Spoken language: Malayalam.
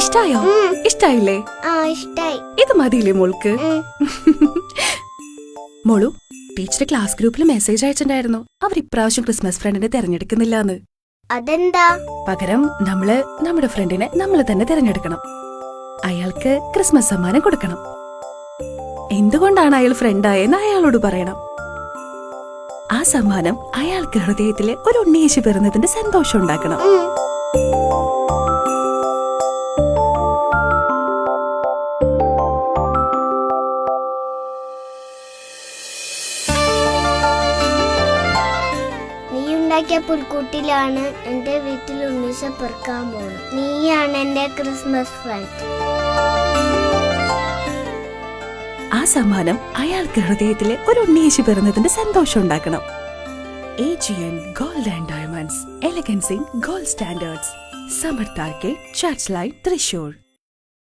ഇഷ്ടായോ? ഇഷ്ടായില്ലേ? ഇത് മതിയില്ലേ മോൾക്ക്? മോളു, ടീച്ചർ ക്ലാസ് ഗ്രൂപ്പിൽ മെസ്സേജ് അയച്ചിട്ടുണ്ടായിരുന്നു അവർ ഇപ്രാവശ്യം ക്രിസ്മസ് ഫ്രണ്ടിനെ തെരഞ്ഞെടുക്കുന്നില്ലാന്ന്. അതെന്താ? പകരം നമ്മുടെ ഫ്രണ്ടിനെ നമ്മൾ തന്നെ തെരഞ്ഞെടുക്കണം. അയാൾക്ക് ക്രിസ്മസ് സമ്മാനം കൊടുക്കണം. എന്തുകൊണ്ടാണ് അയാൾ ഫ്രണ്ടായെന്ന് അയാളോട് പറയണം. ആ സമ്മാനം അയാൾക്ക് ഹൃദയത്തില് ഒരു ഉണ്ണിയേശു പിറന്നതിന്റെ സന്തോഷം ഉണ്ടാക്കണം. നീ ഉണ്ടാക്കിയ പുൽക്കൂട്ടിലാണ് എന്റെ വീട്ടിൽ ഉണ്ണീശ പിറക്കാൻ പോകുന്നത്. നീയാണ് എന്റെ ക്രിസ്മസ് ഫ്രണ്ട്. ആ സമ്മാനം അയാൾക്ക് ഹൃദയത്തില് ഒരു ഉണ്ണിയേശു പിറന്നതിന്റെ സന്തോഷം ഉണ്ടാക്കണം. AGN Gold and Diamonds, Elegance in Gold Standards, Samarth arcade, church line, Thrissur.